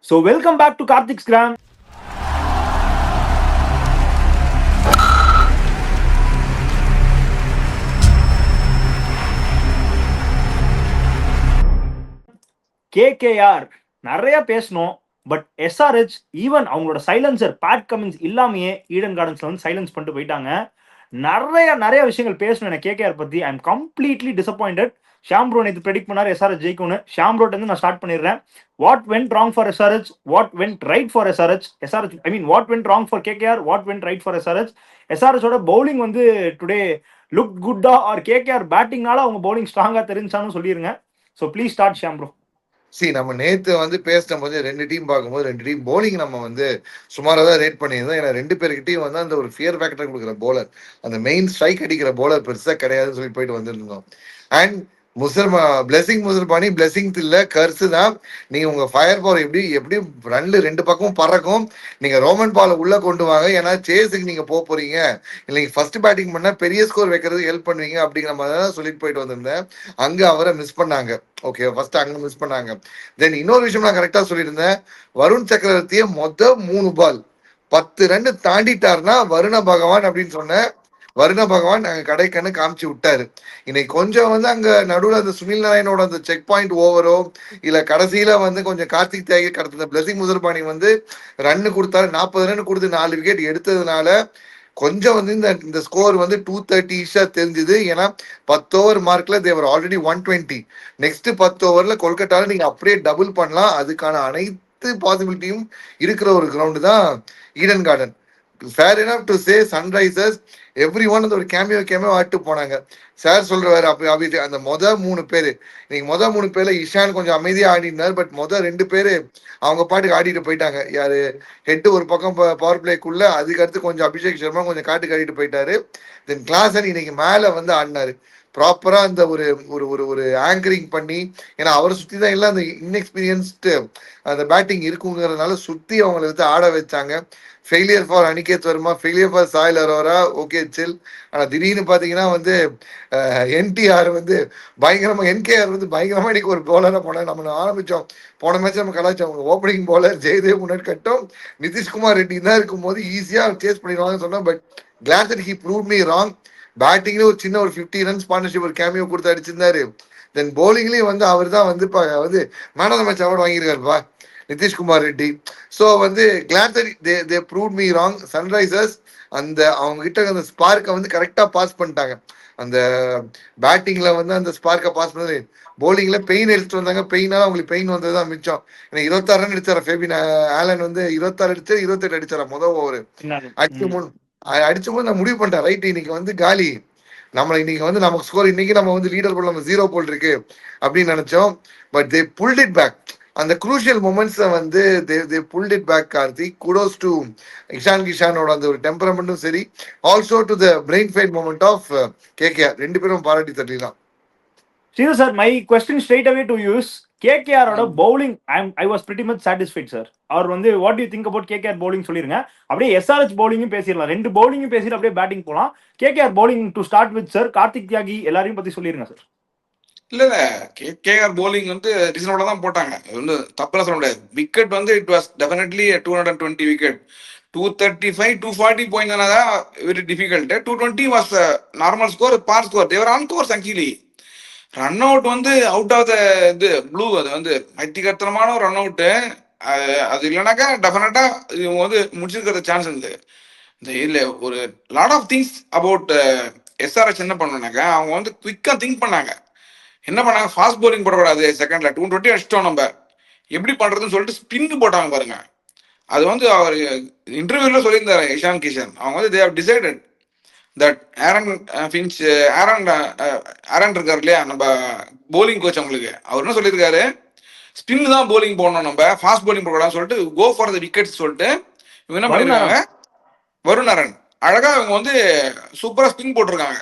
So welcome back to Karthik's Gram. KKR நிறைய பேசணும். But SRH even அவங்களோட silencer Pat Cummins இல்லாமையே Eden கார்டன்ஸ்ல வந்து சைலன்ஸ் பண்ணிட்டு போயிட்டாங்க. நிறைய விஷயங்கள் பேசணும் எனக்கு கேகேஆர் பத்தி. I am completely disappointed. Sham bro நேற்று ப்ரெடிக்ட் பண்ணார் எஸ்ஆர்ஹெச் ஜெயிக்கும்னு. ஷாம் ப்ரோட் வந்து நான் ஸ்டார்ட் பண்ணிடுறேன். What went wrong for SRH, what went right for SRH. I mean what went wrong for KKR, what went right for SRH. எஸ்ஆர்ஹெச்சோட bowling வந்து today look குட்டா ஆர் கேகேஆர் பேட்டிங்னால அவங்க பவுலிங் ஸ்ட்ராங்கா தெரிஞ்சான்னு சொல்லிருங்க. So please start Sham bro. நம்ம நேத்து வந்து பேசின போது ரெண்டு டீம் பார்க்கும்போது ரெண்டு டீம் போலிங் நம்ம வந்து சுமாராக தான் ரேட் பண்ணியிருந்தோம். ஏன்னா ரெண்டு பேருக்கிட்டையும் வந்து அந்த ஒரு ஃபியர் ஃபேக்டர் கொடுக்குற போலர், அந்த மெயின் ஸ்ட்ரைக் அடிக்கிற போலர் பெருசாக கிடையாதுன்னு சொல்லி போயிட்டு வந்துருந்தோம். அண்ட் பிளெஸிங் முசர்பானி பிளெஸிங் இல்ல கர்சு தான். நீங்க உங்க ஃபயர் பவர் எப்படி ரெண்டு பக்கமும் பறக்கும். நீங்க ரோமன் பாலை உள்ள கொண்டு வாங்க, ஏன்னா சேஸுக்கு நீங்க போறீங்க, இல்லைங்க ஃபர்ஸ்ட் பேட்டிங் பண்ணா பெரிய ஸ்கோர் வைக்கிறது ஹெல்ப் பண்ணுவீங்க அப்படிங்கிற மாதிரி தான் சொல்லிட்டு போயிட்டு வந்திருந்தேன். அங்க அவரை மிஸ் பண்ணாங்க. ஓகே, ஃபர்ஸ்ட் அங்க மிஸ் பண்ணாங்க. தென் இன்னொரு விஷயம் நான் கரெக்டா சொல்லியிருந்தேன். வருண் சக்கரவர்த்தியை 3 பால் 10 ரன் தாண்டிட்டாருன்னா வருண பகவான் அப்படின்னு சொன்னேன். வருண பகவான் அங்க கடைக்கண்ணு காமிச்சு விட்டாரு. இன்னைக்கு கொஞ்சம் வந்து அங்க நடுவில் அந்த சுனில் நாராயணோட அந்த செக் பாயிண்ட் ஓவரோ இல்ல கடைசியில வந்து கொஞ்சம் கார்த்திக் தியாகி கடத்த பிளஸிங் முசர்பானி வந்து ரன்னு கொடுத்தாரு. 40 ரன் கொடுத்து 4 விக்கெட் எடுத்ததுனால கொஞ்சம் வந்து இந்த ஸ்கோர் வந்து 230 தெரிஞ்சுது. ஏன்னா 10 ஓவர் மார்க்ல தேவர் ஆல்ரெடி 120. நெக்ஸ்ட் 10 ஓவர்ல கொல்கட்டால நீங்க அப்படியே டபுள் பண்ணலாம். அதுக்கான அனைத்து பாசிபிலிட்டியும் இருக்கிற ஒரு கிரவுண்டு தான் ஈடன் கார்டன். ஃபேர் எனப் to say Sunrisers every one அந்த ஒரு கேமியோ ஆட்டு போனாங்க. சார் சொல்றாரு அப்படி அந்த 3 பேரு இன்னைக்கு 3 பேர்ல இஷான் கொஞ்சம் அமைதியா ஆடி இருந்தார். பட் 2 பேரு அவங்க பாட்டுக்கு ஆடிட்டு போயிட்டாங்க. யாரு ஹெட் ஒரு பக்கம் பவர் பிளேக்குள்ள, அதுக்கடுத்து கொஞ்சம் அபிஷேக் சர்மா கொஞ்சம் காட்டுக்கு ஆடிட்டு போயிட்டாரு. தென் கிளாசன் இன்னைக்கு மேல வந்து ஆடினாரு ப்ராப்பரா அந்த ஒரு ஒரு ஒரு ஒரு ஆங்கரிங் பண்ணி. ஏன்னா அவரை சுத்தி தான் எல்லாம் அந்த இன்எக்ஸ்பீரியன்ஸ்டு அந்த பேட்டிங் இருக்குங்கிறதுனால சுத்தி அவங்களை வந்து ஆட வச்சாங்க. Failure for Aniket Varma, failure for Sahil Arora, okay chill. ஆனால் திடீர்னு பார்த்தீங்கன்னா வந்து என்டிஆர் வந்து பயங்கரமாக, என்கேஆர் வந்து பயங்கரமாக இன்னைக்கு ஒரு போலராக போனார். நம்ம ஆரம்பித்தோம் போன மேட்ச் நம்ம கலாச்சோம். அவங்க ஓப்பனிங் போலர் ஜெயதேவ் முன்னெடுக்கட்டும் நிதிஷ்குமார் ரெட்டி தான் இருக்கும்போது ஈஸியாக சேஸ் பண்ணிடுவாங்கன்னு சொன்னோம். But class that he prove me wrong. பேட்டிங்ல ஒரு சின்ன ஒரு 50 ரன்ஸ் பார்ட்னர்ஷிப் ஒரு கேமியோ கொடுத்து அடிச்சிருந்தாரு. தென் போலிங்லயும் வந்து அவர் தான் வந்து வந்து man of the match award வாங்கியிருக்காருப்பா, Nitish Kumar Reddy. So வந்து கிளாட் தே ப்ரூவ் மீ ராங். சன்ரைசர்ஸ் அந்த அவங்க கிட்ட அந்த ஸ்பார்க்கை வந்து கரெக்டா பாஸ் பண்ணிட்டாங்க. அந்த பேட்டிங்ல வந்து அந்த ஸ்பார்க்கை பாஸ் பண்ணது. போலிங்ல பெயின் எடுத்துட்டு வந்தாங்க. பெயினால அவங்களுக்கு பெயின் வந்ததுதான் மிச்சம். ஏன்னா 26 ரன் அடிச்சாரா ஃபேபின் ஆலன் வந்து 26 அடிச்சு 28 அடிச்சாரா முதல் ஓவர் அடிச்ச போது நான் முடிவு பண்ணிட்டேன், ரைட் இன்னைக்கு வந்து காலி நம்ம இன்னைக்கு வந்து நமக்கு ஸ்கோர் இன்னைக்கு நம்ம வந்து லீடர் போல் நம்ம 0 போல் இருக்கு அப்படின்னு நினைச்சோம். But they pulled it back. அந்த குரூஷியல் மொமெண்ட்ஸ் வந்து they pulled it back. Karthik, kudos to Ishan கிஷானோட அந்த ஒரு டெம்பரமெண்ட்டும் சரி, also to the brain fade moment of KKR. 2 பேரும் பாராட்டி தட்டிலாம். Sridhar sir, my question straight away to you is KKR ஓட bowling I was pretty much satisfied sir. அவர் வந்து what do you think about KKR bowling சொல்லிருங்க. அப்படியே SRH bowling பேசிடலாம். 2 bowling பேசிட்டு அப்படியே batting போலாம். KKR bowling to start with sir, Karthik தியாகி எல்லாரையும் பத்தி சொல்லிருங்க சார். இல்ல கேகேஆர் bowling வந்து ரீசனபிளா தான் போட்டாங்க. வந்து தப்பெல்லாம் சொல்ல முடியாது. விக்கெட் வந்து இட் வாஸ் டெஃபினெட்லி 220 விக்கெட். 235 240 போயிருந்தா very difficult. 220 was normal score, par score. They were on course actually. Run out வந்து அவுட் ஆஃப் த இது ப்ளூ, அது வந்து மைத்திகத்தனமான ஒரு ரன் அவுட்டு. அது இல்லைனாக்கா டெஃபினட்டா இவங்க வந்து முடிச்சிருக்கிற சான்ஸ் இருந்து. இந்த இல்லை ஒரு lot of things about SRH என்ன பண்ணாங்க, அவங்க வந்து குவிக்கா திங்க் பண்ணாங்க. என்ன பண்ணாங்க, ஃபாஸ்ட் போலிங் போடக்கூடாது, செகண்ட்ல 220 அடிச்சிட்டோம் நம்ம, எப்படி பண்றதுன்னு சொல்லிட்டு ஸ்பின் போட்டாங்க பாருங்க. அது வந்து அவர் இன்டர்வியூல சொல்லியிருந்தாரு இஷான் கிஷன். அவங்க வந்து they have decided that Aaron Finch Aaron இருக்காரு இல்லையா நம்ம போலிங் கோச், அவங்களுக்கு அவர் என்ன சொல்லியிருக்காரு, ஸ்பின் தான் போலிங் போடணும், நம்ம ஃபாஸ்ட் போலிங் போடக்கூடாதுன்னு சொல்லிட்டு கோ ஃபார் த விக்கெட் சொல்லிட்டு இவங்க என்ன பண்ணிருக்காங்க, வருணரன் அழகா இவங்க வந்து சூப்பரா ஸ்பின் போட்டிருக்காங்க,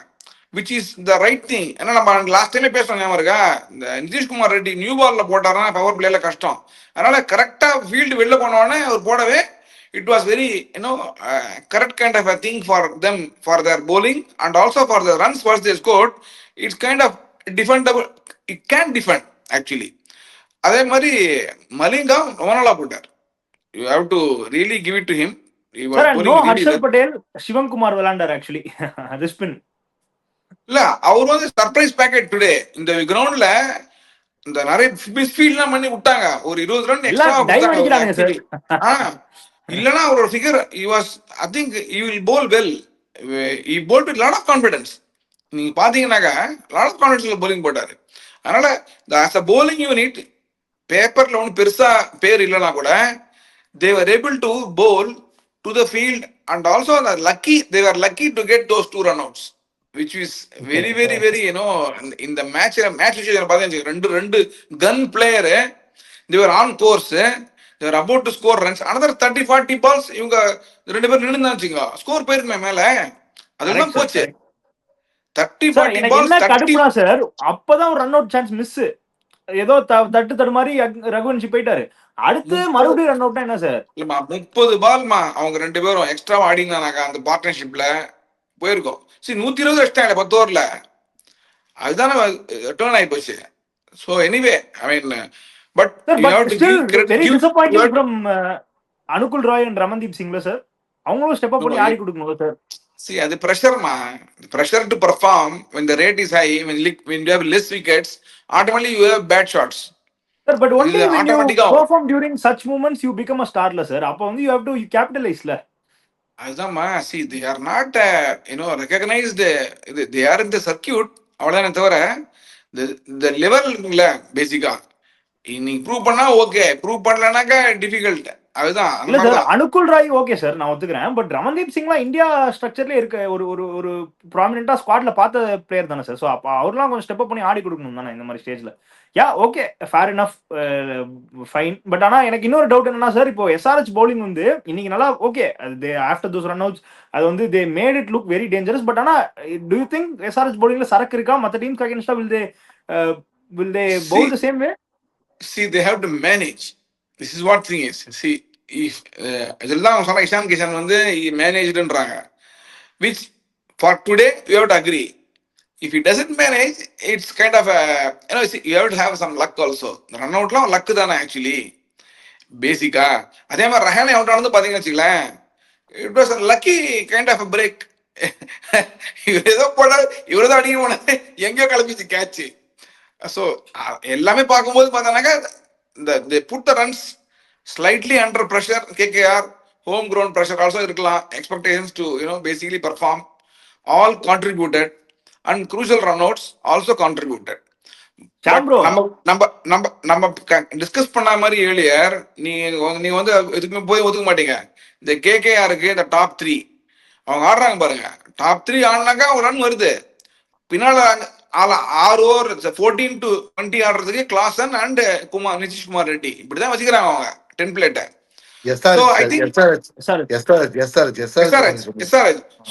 which is the right thing. ஏன்னா நம்ம லாஸ்ட் டைமே பேசணும் ஞாபகம் இருக்கா, இந்த நிதிஷ்குமார் ரெட்டி நியூ பால்ல போட்டாருன்னா பவர் பிளேல கஷ்டம். அதனால கரெக்டா ஃபீல்டு வெளில போனோடனே அவர் போடவே it was very correct kind of a thing for them for their bowling and also for the runs first they scored. It's kind of defendable, it can defend actually. அதே மாதிரி மலிங்கா ரொம்ப நாளா போட்டார். You have to really give it to him. He was sir and no bowling really Harshal well. Patel, சிவங்குமார் விளையாண்டார் actually wrist spin. இல்ல அவர் வந்து சர்ப்ரைஸ் பேக்கெட் டுடே இந்த கிரவுண்ட்ல இந்த நிறைய மிஸ்ஃபீல்ட்லாம் பண்ணி விட்டாங்க. ஒரு 20 ரன் எக்ஸ்ட்ரா எல்லாம் டைவ் கொடுத்தாங்க அவருக்கு அடிக்கிறானுங்க சார். ஆக்சுவலி. இல்லனா அவரோட figure he was I think he will bowl well. He bowled with lot of confidence. நீங்க பாத்தீங்கன்னாக்கா lot of confidence bowling போட்டாரு. அதனால as a bowling unit பேப்பர்ல ஒன்றும் பெருசா பேர் இல்லைனா கூட they were able to bowl to the field and also they were lucky to get those 2 runouts, which is very very very in the match situation பாத்தீங்கன்னா ரெண்டு gun player they were on course, they were about to score runs. Another 30-40 balls இவங்க ரெண்டு பேர் நின்னுந்தாச்சுங்க score போயிருக்குமே மேல, அதெல்லாம் போச்சு. 30-40 எனக்கு balls என்ன 30 கடுப்புனா சார், அப்பதான் ஒரு ரன் அவுட் சான்ஸ் மிஸ், ஏதோ தட்டு மாதிரி ரகுவன்ஷி போயிட்டாரு, அடுத்து மறுபடியும் ரன் அவுட் என்ன சார்? இல்லமா 30 பால்மா அவங்க ரெண்டு பேரும் எக்ஸ்ட்ரா ஆடினாக்கா அந்த பார்ட்னர்ஷிப்ல போயிருக்கோம். சரி 120 வச்சிட்டாங்க 10 ஓவர்ல, அதுதானே டர்ன் ஆகி போச்சு. So anyway I mean but very disappointing from Anukul Roy and Ramandeep சிங்ல சார். அவங்களும் ஸ்டெப் அப் பண்ணி ஆடி கொடுக்கணும் சார். See, அது pressure-மா. Pressure to perform when the rate is high, when you have less wickets, automatically you have bad shots. Sir, but only when you perform during such moments you become a star, sir. அப்போ வந்து you have to capitalize la. அதுதான்மா. See, they are not recognized. They are in the circuit. அவ்வளவுதானே தவிர the level இல்ல பேசிக்கா. நீ prove பண்ணா okay, prove பண்ணலனாக்கா difficult. அதுதான். இல்ல sir, Anukul Roy okay sir, நான் ஒத்துக்கிறேன். பட் ரமன்தீப் சிங்லாம் இந்தியா ஸ்ட்ரக்சர்ல இருக்க ஒரு ஒரு ஒரு ப்ராமினென்ட்டா ஸ்குவாட்ல பார்த்த பிளேயர் தானே சார். ஸோ அப்போ அவர்லாம் கொஞ்சம் ஸ்டெப் அப் பண்ணி ஆடி கொடுக்கணும் தானே இந்த மாதிரி ஸ்டேஜ்ல. Yeah okay, fair enough, fine. But ஆனா எனக்கு இன்னொரு டவுட் என்னன்னா சார், இப்போ எஸ்ஆர்ஹெச் பவுலிங் வந்து இன்னைக்கு நல்லா okay, after those run outs அது வந்து they made it look very dangerous. But ஆனா டு யூ திங்க் எஸ்ஆர்ஹெச் பவுலிங்ல சரக்கு இருக்கா? மற்ற teams அகைன்ஸ்டா will they bowl the same way? See, they have to manage. This is what thing is. See, if இதெல்லாம் சொன்ன இஷான் கிஷன் வந்து மேனேஜ்டுன்றாங்க, which for today you have to agree. If he doesn't manage, it's kind of see, you have to have some luck also. Run அவுட்லாம் luck தானே actually பேசிக்கா. அதே மாதிரி Rahane out ஆனது பாத்தீங்கன்னு வச்சுங்களேன், it was lucky kind of break. இவர் ஏதோ போட இவர் தான் அடிக்க போனது, எங்கேயோ கிளம்பிச்சு கேட்ச். ஸோ எல்லாமே பார்க்கும்போது பார்த்தோன்னாக்கா they put the runs slightly under pressure. KKR home ground pressure also இருக்கலாம், expectations to basically perform, all contributed, and crucial runouts also contributed. நம்ம டிஸ்கஸ் பண்ண மாதிரி ஏர்லியர் நீங்க வந்து எதுக்குமே போய் ஒதுக்க மாட்டீங்க. இந்த KKRக்கு இந்த டாப் 3 அவங்க ஆடுறாங்க பாருங்க, டாப் 3 ஆடினாக்கா ஒரு ரன் வருது. பின்னால 6 ஓவர் 14 to 20 ஆடுறதுக்கு கிளாசன் அண்ட் நிதிஷ் குமார் ரெட்டி இப்படிதான் வச்சுக்கிறாங்க அவங்க டெம்ப்ளேட்டை.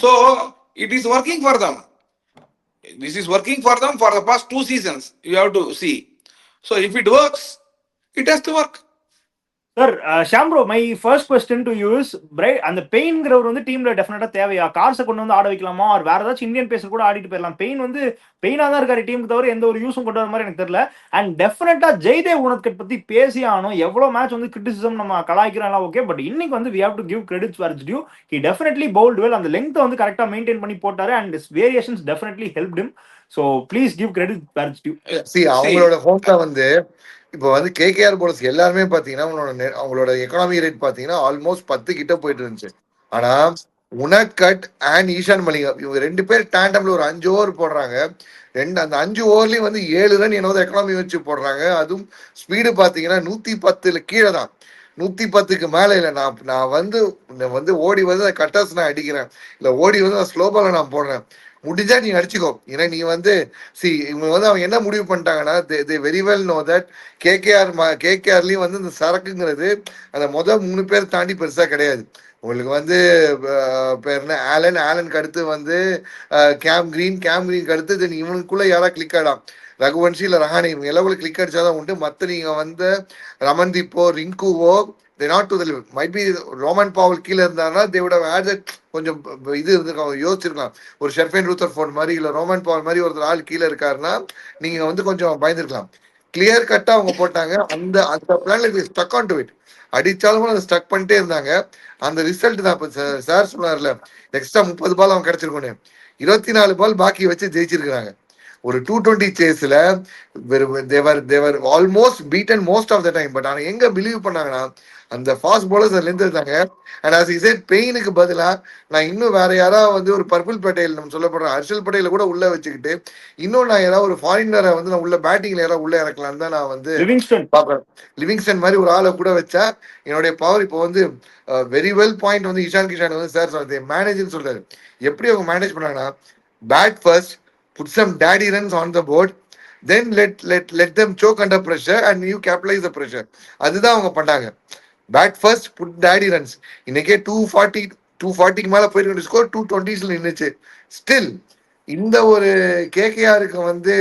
So it is working for them. This is working for them for the past 2 seasons. You have to see. So if it works, it has to work. Sir Shyam bro, my first question to you is அந்த பெயின்ங்கிறவர் வந்து டீம்ல டெஃபினட்டா தேவையா? கார்ஸை கொண்டு வந்து ஆட வைக்கலாமா? அவர் வேற ஏதாச்சும் இந்தியன் பேசர் கூட ஆடிட்டு போயிடலாம். பெயினா தான் இருக்காரு டீமுக்கு, தவிர எந்த ஒரு யூஸும் கொண்டு வர மாதிரி எனக்கு தெரியல. அண்ட் டெஃபினட்டா ஜெய்தேவ் உனத்கட் பத்தி பேசி ஆகணும். எவ்வளவு மேட்ச் வந்து கிரிட்டிசிசம் நம்ம கலாய்க்கிறோம் ஓகே, பட் இன்னைக்கு வந்து we have to give credits where it's due. He definitely bowled well. அந்த லெங்த் வந்து கரெக்டா மெயின்டைன் பண்ணி போட்டாரு and his variations definitely helped him. So please give credit where it's due. See, அவங்களோட ஹோம்ல வந்து இப்போ வந்து KKR போலர்ஸ் எல்லாருமே பாத்தீங்கன்னா அவங்களோட எக்கானமி ரேட் பாத்தீங்கன்னா ஆல்மோஸ்ட் 10 கிட்ட போயிட்டு இருந்துச்சு. ஆனா உனத்கட் அண்ட் ஈஷான் மலிங்கா இவங்க 2 பேர் டேண்டம்ல ஒரு 5 ஓவர் போடுறாங்க. அந்த 5 ஓவர்லயும் வந்து 7 ரன் என்னோட எக்கானமி வச்சு போடுறாங்க. அதுவும் ஸ்பீடு பாத்தீங்கன்னா 110 கீழே தான், 110க்கு மேல இல்லை. நான் வந்து ஓடி வந்து கட்டாஸ் நான் அடிக்கிறேன், இல்ல ஓடி வந்து நான் ஸ்லோ பால நான் போடுறேன், முடிஞ்சா நீ அடிச்சுக்கோ. ஏன்னா நீ வந்து இவங்க வந்து அவங்க என்ன முடிவு பண்ணிட்டாங்கன்னா, they very well know that KKRலயும் வந்து இந்த சரக்குங்கிறது அந்த 3 பேர் தாண்டி பெருசா கிடையாது. உங்களுக்கு வந்து பேர் என்ன, ஆலனுக்கு அடுத்து வந்து கேம் கிரீனுக்கு அடுத்து இவனுக்குள்ள யாரா கிளிக் ஆடாம், ரகுவன்ஷி இல்ல ரஹானே, இவங்க எல்லாம் கிளிக் அடிச்சாதான் உண்டு. மற்ற நீங்க வந்து ரமன்தீப்போ ரிங்குவோ not to the level. Might be Rovman Powell கீழே இருந்தாங்கன்னா தேவோட கொஞ்சம் இது இருந்திருக்காங்க, யோசிச்சிருக்கலாம். ஒரு ஷெர்ஃபேன் ரூதர்ஃபோர்ட் மாதிரி இல்ல ரோமன் பாவல் மாதிரி ஒருத்தர் ஆள் கீழே இருக்காருன்னா நீங்க வந்து கொஞ்சம் பயந்துருக்கலாம். கிளியர் கட்டா அவங்க போட்டாங்க. அந்த பிளான்ல ஸ்டக் ஆன் டு இட். அடிச்சாலும் அதை ஸ்டக் பண்ணிட்டே இருந்தாங்க. அந்த ரிசல்ட் தான் இப்ப சார் சொன்னார்ல, எக்ஸ்ட்ரா 30 பால் அவன் கிடைச்சிருக்கோன்னு, 24 பால் பாக்கி வச்சு ஜெயிச்சிருக்கிறாங்க. ஒரு 220 சேஸ்ல தேவர் almost beaten most of the time. But ஆனா எங்க பிலீவ் பண்ணாங்கன்னா அந்த ஃபாஸ்ட் பாலர்ஸ் அதுல இருந்து இருந்தாங்க. அண்ட் ஆஸ் இஸ் பெயினுக்கு பதிலா நான் இன்னும் வேற யாராவது வந்து ஒரு பர்பிள் பட்டேல் நம்ம சொல்லப்படுற ஹர்ஷல் பட்டேல கூட உள்ள வச்சுக்கிட்டு இன்னும் நான் ஏதாவது ஒரு ஃபாரினரை வந்து நான் உள்ள பேட்டிங்ல யாராவது உள்ள இறக்கலாம் தான் நான் வந்து லிவிங்ஸ்டன் பாப்பேன். லிவிங்ஸ்டன் மாதிரி ஒரு ஆளை கூட வச்சா என்னுடைய பவர் இப்போ வந்து வெரி வெல் பாயிண்ட் வந்து இஷான் கிஷான் வந்து சார் மேனேஜ்னு சொல்றாரு. எப்படி அவங்க மேனேஜ் பண்ணாங்கன்னா bat first, put some daddy runs on the board, then let them choke under pressure and you capitalize the pressure. அதுதான் அவங்க பண்ணாங்க. Bat first, put daddy runs. இன்னைக்கே 240 மேல போயிருக்கு, ஸ்கோர் 220s நின்றுச்சு. ஸ்டில் இந்த ஒரு கேகேஆருக்கு வந்து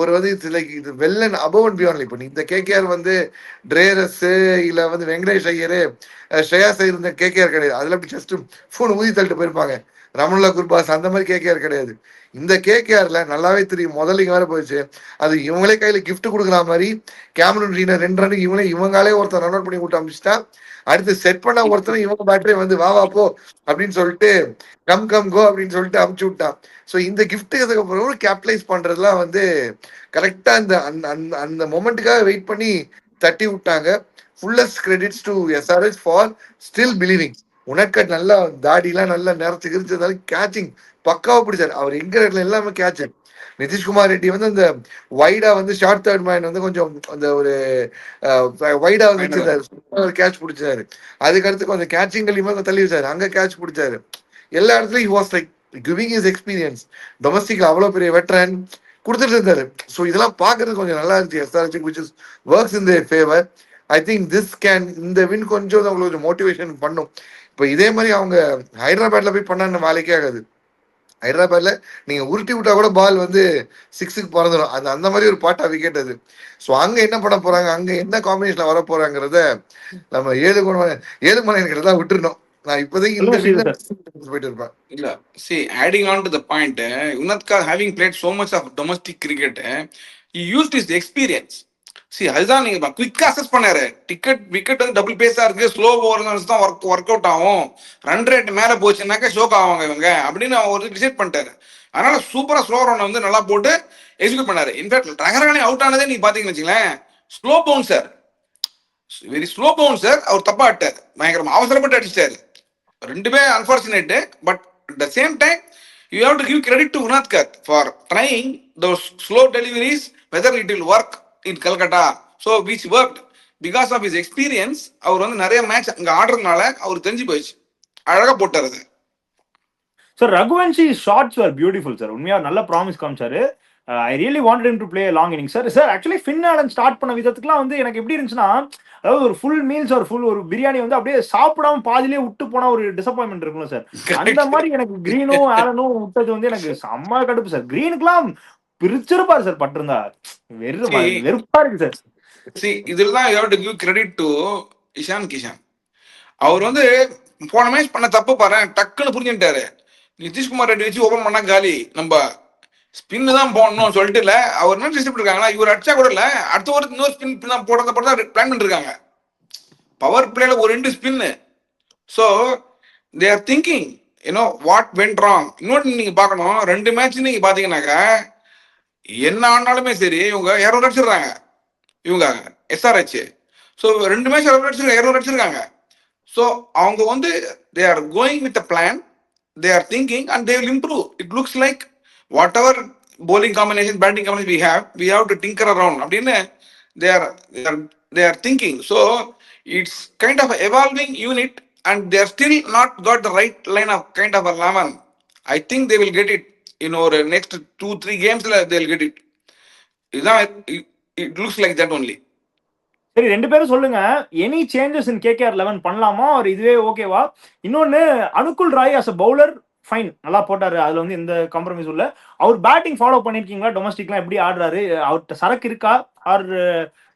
ஒரு வந்து இட்ஸ் லைக் இது well and above and beyond. இப்போ இந்த கேகேஆர் வந்து ட்ரேரஸ் இல்ல வந்து வெங்கடேஷ் ஐயர், ஸ்ரேயாஸ் ஐயர் இருந்த கேகேஆர் கிடையாது. அதுல அப்படி ஜஸ்ட் ஃபோன் ஊதி தள்ளிட்டு போயிருப்பாங்க. ரமணுல்லா குர்பாஸ் அந்த மாதிரி கேகேஆர் கிடையாது. இந்த கேகேஆர்ல நல்லாவே தெரியும், முதல்ல வேற போயிடுச்சு. அது இவங்களே கையில கிஃப்ட் கொடுக்குற மாதிரி கேமரன் ரீனர் 2 ரன்னுக்கு இவங்களே ஒருத்தர் ரன் அவுட் பண்ணி விட்டு அமிச்சிட்டா, அடுத்து செட் பண்ண ஒருத்தர் இவங்க பேட்டரி வந்து வா போ அப்படின்னு சொல்லிட்டு கம் கோ அப்படின்னு சொல்லிட்டு அமுச்சு விட்டான். ஸோ இந்த கிஃப்ட்டுக்கு அப்புறம் கேபிட்டலைஸ் பண்றதுலாம் வந்து கரெக்டா அந்த அந்த மொமெண்ட்டுக்காக வெயிட் பண்ணி தட்டி விட்டாங்க. Fullest credits to SRH for still believing. உனக்கட் நல்லா தாடிலாம் நல்லா நேரத்து இருந்ததால கேச்சிங் பக்காவா பிடிச்சாரு. அவர் எங்க இடத்துல எல்லாமே கேட்ச். நிதிஷ்குமார் ரெட்டி வந்து அந்த வைடா வந்து ஷார்ட் தேர்ட் மேன் வந்து கொஞ்சம் அந்த ஒரு வைடா வந்து வச்சிருந்தாரு, கேட்ச் பிடிச்சாரு. அதுக்கடுத்து கொஞ்சம் கேட்சிங் கல்லியுமே தள்ளி வச்சாரு, அங்க கேட்ச் பிடிச்சாரு. எல்லா இடத்துலயும் he was like giving his experience. Domestic அவ்வளவு பெரிய வெட்டரன் கொடுத்துட்டு இருந்தாரு. ஸோ இதெல்லாம் பாக்குறது கொஞ்சம் நல்லா இருந்துச்சு. SRH which is works in their favor. I think this can, இந்த வின் கொஞ்சம் அவங்களுக்கு மோட்டிவேஷன் பண்ணும். இப்போ இதே மாதிரி அவங்க ஹைதராபாத்ல போய் பண்ண வேலைக்கே ஆகாது. ஹைதராபாத்ல நீங்க உருட்டி விட்டா கூட பால் வந்து 6க்கு பறந்துடும். அது அந்த மாதிரி ஒரு பாட்டா விக்கெட் அது. ஸோ அங்க என்ன பண்ண போறாங்க, அங்க என்ன காம்பினேஷன்ல வர போறாங்கிறத நம்ம ஏழுமலையன் கிட்ட தான் விட்டுருந்தோம். நான் இப்போதைக்கு இந்த போயிட்டு இருப்பேன். இல்ல see adding on to the point, Unadkar having played so much of domestic cricket, he used his experience. see அதுதான் நீங்க குயிக்கா அசஸ் பண்ணாரு. விக்கெட் வந்து டபுள் பேஸா இருக்கு, ஸ்லோ ஓவர் தான் ஒர்க் அவுட் ஆகும், ரன் ரேட் மேல போச்சுன்னாக்க ஷோக் ஆவாங்க இவங்க அப்படின்னு அவர் டிசைட் பண்ணிட்டாரு. அதனால சூப்பரா ஸ்லோ ரன் வந்து நல்லா போட்டு எக்ஸிக்யூட் பண்ணாரு. இன்ஃபேக்ட் ரகரானே அவுட் ஆனதே நீங்க பாத்தீங்கன்னு வச்சுங்களேன், slow bouncer, very slow bouncer. அவர் தப்பா ஆட்டாரு, பயங்கரமா அவசரப்பட்டு அடிச்சிட்டாரு. ரெண்டுமே unfortunate. But at the same time you have to give credit to Unadkat for trying those slow deliveries, whether it will work in Calcutta. So which work because of his experience. அவர் வந்து நிறைய மேட்ச் அங்கே ஆடுறதுனால அவருக்கு தெரிஞ்சு போயிடுச்சு, அழகா போட்டார் அது. Sir Raghuvanshi shots are beautiful sir. உண்மையா நல்ல ப்ராமிஸ் காமிச்சாரு. I really wanted him to play long inning sir. Sir actually Finn Allen start பண்ண விதத்துக்குலாம் வந்து எனக்கு எப்படி இருந்துச்சுன்னா, அதாவது ஒரு ஃபுல் மீல்ஸ் ஒரு பிரியாணி வந்து அப்படியே சாப்பிடாம பாதிலே விட்டு போனா ஒரு டிசப்பாயின்மெண்ட் இருக்கும்ல சார். அந்த மாதிரி எனக்கு கிரீனும் ஆலனும் விட்டது வந்து எனக்கு செம்ம கடுப்பு சார். கிரீனுக்குலாம் பிரிச்சிருப்பாரு சார் பட்டிருந்தா. வெறுப்பா இருக்கு சார். இதெல்லாம் you have to give credit to Ishan Kishan. அவர் வந்து போன மேட்ச் பண்ண தப்பு பாரு, டக்குன்னு புரிஞ்சுட்டாரு. நிதிஷ்குமார் ரெட்டி வச்சு ஓபன் பண்ணா காலி, நம்ம ஸ்பின்னு தான் போடணும்னு சொல்லிட்டு இல்ல அவர் என்ன டிஸ்ட் இருக்காங்களா, இவர் அடிச்சா கூட இல்ல அடுத்த ஒரு இன்னொரு ஸ்பின் தான் போடுறத தான் பிளான் பண்ணிருக்காங்க. பவர் பிளேல ஒரு 2 spin. So they are thinking you know what went wrong. இன்னொன்று நீங்க பார்க்கணும், 2 மேட்ச் நீங்க பாத்தீங்கன்னாக்கா என்ன ஆனாலுமே சரி இவங்க 200 அடிச்சிடுறாங்க இவங்க எஸ்ஆர்ஹெச். ஸோ 2 மேட்ச் 200 அடிச்சிருக்காங்க. ஸோ அவங்க வந்து they are going with a plan, they are thinking and they will improve. It looks like whatever bowling combination, batting combination we have to tinker around. They are thinking. So it's kind of an evolving unit and they are still not got the right line of kind of a 11. I think they will get it in over next 2-3 games. They will get it. It looks like that only. சரி, 2 பேரும் சொல்லுங்க, any changes in KKR 11 பண்ணலாமா, ஒரு இதுவே ஓகேவா? இன்னொன்னு Anukul Roy as a bowler fine, நல்லா போட்டாரு, அதுல வந்து எந்த காம்ப்ரமைஸ் இல்ல. அவர் பேட்டிங் ஃபாலோ பண்ணிருக்கீங்களா? டொமஸ்டிக்லாம் எப்படி ஆடுறாரு? அவர்கிட்ட சரக்கு இருக்கா? Or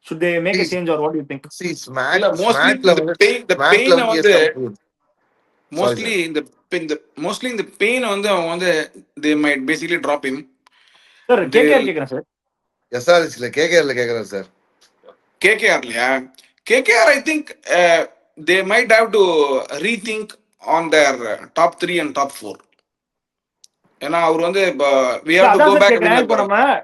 should they make a change or what do you think? Mostly இந்த பெயின் வந்து அவங்க வந்து they might basically drop him. Sir KKR கேக்குறேன் சார். எஸ்ஆர்ஹெச்ல கேகேஆர்ல கேக்குறேன் sir. கேகேஆர்லயா? KKR, I think they might have to rethink on their top 3 and top 4. ஏன்னா அவர் வந்து இப்போ we have to அதான் go சார் back கேட்கிறேன். அப்படின்னு இப்போ இருப்பாரு.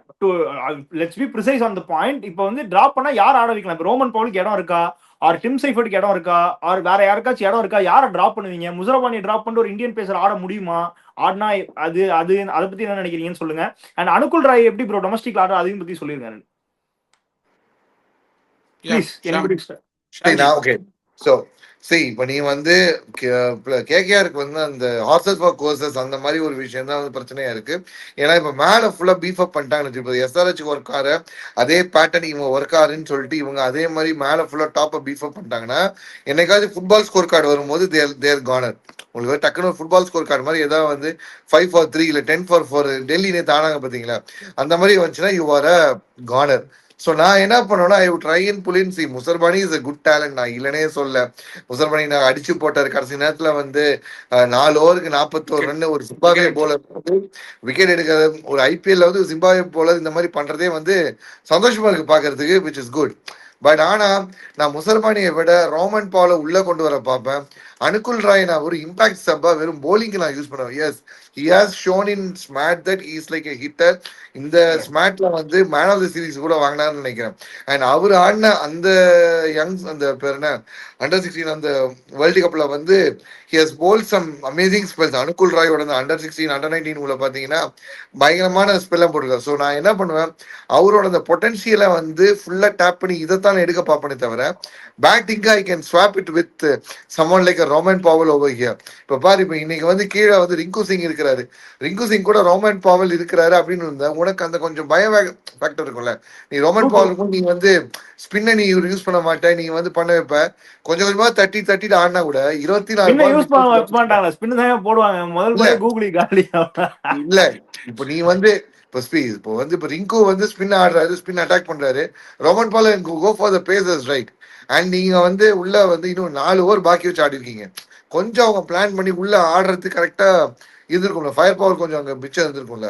நம்ம let's be precise on the point. இப்போ வந்து டிராப் பண்ணா யார் ஆட வைக்கலாம்? இப்போ ரோமன் பவுலுக்கு இடம் இருக்கா? ஆர் டிம் சைஃபர்ட்க்கு இடம் இருக்கா? ஆர் வேற யாருக்காச்சும் இடம் இருக்கா? யாரை டிராப் பண்ணுவீங்க? முசரபானியை டிராப் பண்ணிட்டு ஒரு இந்தியன் பேசர் ஆட முடியுமா? ஆடினா அது அது அதை பத்தி என்ன நினைக்கிறீங்கன்னு சொல்லுங்க. அண்ட் அனுகுல் ராய் எப்படி ப்ரோ டொமஸ்டிக் ஆடுற அதையும் பத்தி சொல்லிருங்க ப்ளீஸ். Anybody okay. ஸோ இப்போ நீ வந்து கேகேஆருக்கு வந்து அந்த ஹார்சஸ் ஃபார் கோர்சஸ் அந்த மாதிரி ஒரு விஷயம் தான் வந்து பிரச்சனையா இருக்கு. ஏன்னா இப்போ மேலே ஃபுல்லாக பீஃப் அப் பண்ணிட்டாங்கன்னு இப்போ SRH ஒர்க் ஆறு அதே பேட்டர்ன் இவங்க ஒர்க் ஆறுன்னு சொல்லிட்டு இவங்க அதே மாதிரி மேலே ஃபுல்லாக டாப்பை பீஃப் அப் பண்ணிட்டாங்கன்னா என்னைக்காவது ஃபுட்பால் ஸ்கோர் கார்டு வரும்போது தேர் கானர். உங்களுக்கு டக்குனு ஒரு ஃபுட்பால் ஸ்கோர் கார்டு மாதிரி ஏதாவது வந்து 5-4-3 இல்லை 10-4 டெல்லி நேற்று ஆனாங்க பார்த்தீங்களா, அந்த மாதிரி வந்துச்சுன்னா you are a goner. So நான் என்ன பண்ணுவேன்னா I try and pull in. See Muzarabani is a good talent, நான் இல்லைனே சொல்ல. முசர்பானி நான் அடிச்சு போட்டார் கடைசி நேரத்தில் வந்து 4 ஓவருக்கு 41 ரன் ஒரு ஜிம்பாப்வே போலர் வந்து விக்கெட் எடுக்கிற ஒரு IPL வந்து ஜிம்பாப்வே போலர் இந்த மாதிரி பண்றதே வந்து சந்தோஷமா இருக்கு பாக்குறதுக்கு, விச் இஸ் குட். பட் ஆனா நான் முசர்பானியை விட ரோமன் பாலை உள்ள கொண்டு வர பார்ப்பேன். அனுகுல் ராய் நான் ஒரு இம்பாக்ட் சப்பா வெறும் போலிங்க்கு நான் யூஸ் பண்ணுவேன். Yes, he has shown in SMAT that he is like a hitter. இந்த ஸ்மார்ட்ல வந்து மேன் ஆஃப் த சீரிஸ் கூட வாங்கினார்னு நினைக்கிறேன். அண்ட் அவர் ஆடின அந்த யங்ஸ் அந்த பேர் என்ன அண்டர்-16 அந்த வேர்ல்டு கப்ல வந்து he has bowled some amazing spells. Anukul ராயோட அந்த அண்டர்-16 அண்டர்-19 உள்ள பாத்தீங்கன்னா பயங்கரமான ஸ்பெல்லாம் போட்டிருக்காரு. ஸோ நான் என்ன பண்ணுவேன், அவரோட அந்த பொட்டன்ஷியலை வந்து ஃபுல்லா டேப் பண்ணி இதைத்தான் எடுக்க பார்ப்பேனே தவிர பேட்டிங்கு I can swap it with someone like Rovman Powell over here. இப்போ பாரு, இப்போ இன்னைக்கு வந்து கீழே வந்து ரிங்கு சிங் இருக்கிறாரு, ரிங்கு சிங் கூட ரோமன் பாவல் இருக்கிறாரு அப்படின்னு இருந்தா உனக்கு அந்த கொஞ்சம் பய ஃபேக்டர் இருக்கும்ல. நீ ரோமன் பாவலுக்கும் நீ வந்து ஸ்பின்னை நீ யூஸ் பண்ண மாட்டே, நீ வந்து பண்ண வைப்ப கொஞ்சம் கொஞ்சமா தட்டிட்டு ஆடினா கூட 24 பால் யூஸ் பண்ண மாட்டாங்க, ஸ்பின் தான் போடுவாங்க. முதல் பாலே கூகுளி காலி இல்ல. இப்போ நீ வந்து இப்போ வந்து இப்போ ரிங்கு வந்து ஸ்பின் ஆடுறாரு, ஸ்பின் அட்டாக் பண்றாரு, Rovman Powell go for the pacers right. And நீங்க வந்து உள்ள வந்து இன்னும் 4 ஓவர் பாக்கி வச்சு ஆடி இருக்கீங்க. கொஞ்சம் அவங்க பிளான் பண்ணி உள்ள ஆடுறது கரெக்டா இருந்திருக்கும்ல, ஃபயர் பவர் கொஞ்சம் அங்க மிச்சம் இருந்திருக்கும்ல.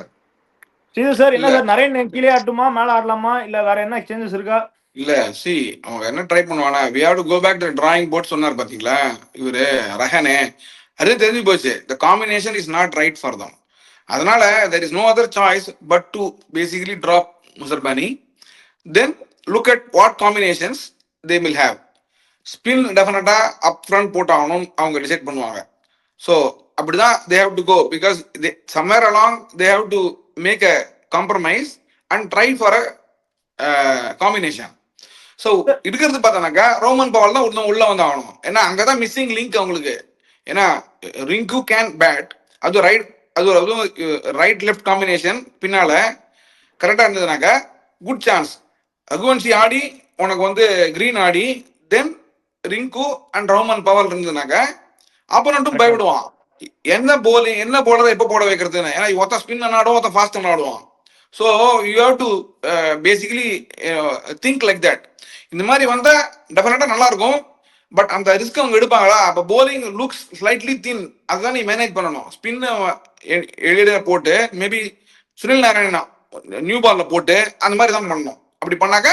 சார் என்ன சார் நிறைய கீழே ஆட்டுமா மேல ஆடலாமா இல்ல வேற என்ன எக்ஸ்சேஞ்சஸ் இருக்கா? இல்ல சி அவங்க என்ன ட்ரை பண்ணுவானா, we have to go back to the drawing board சொன்னார் பாத்தீங்களா இவரு ரஹனே, அது தெரிஞ்சு போச்சு. the combination is not right for them. அதனால there is no other choice but to basically drop Musarbani, then look at what combinations they will have. Spin டெஃபினட்டா up front போட்டாகணும் அவங்க decide பண்ணுவாங்க. ஸோ அப்படிதான் they have to go because they somewhere along they have to make a compromise and try for a combination. So இருக்கிறது பார்த்தானாக்கா Rovman Powell தான் உள்ள வந்து ஆகணும். ஏன்னா அங்கதான் மிஸ்ஸிங் லிங்க் அவங்களுக்கு. ஏன்னா ரிங்கு கேன் பேட், அது அதுவும் ரைட் லெஃப்ட் காம்பினேஷன் பின்னால கரெக்டா இருந்ததுனாக்கா குட் சான்ஸ். ரகுவன்சி ஆடி உனக்கு வந்து green Aadi then ring and Rovman Powell இருந்ததுனாக்கா ஆப்போனண்ட்டும் பயப்படுவான். என்ன போலரை எப்போ போட வைக்கிறதுன்னு. ஏன்னா ஒருத்த ஸ்பின் ஆடுவான், ஒருத்த ஃபாஸ்ட் ஆடுவான். So you have to basically think like that. இந்த மாதிரி வந்தா டெஃபினட்டா நல்லா இருக்கும். பட் அந்த ரிஸ்க் அவங்க எடுப்பாங்களா? அப்போ போலிங் லுக்ஸ் ஸ்லைட்லி தின், அதுதான் நீ மேனேஜ் பண்ணணும். ஸ்பின் எளிய போட்டு மேபி சுனில் நாராயணா நியூ பால்ல போட்டு அந்த மாதிரி தான் பண்ணணும். அப்படி பண்ணாக்க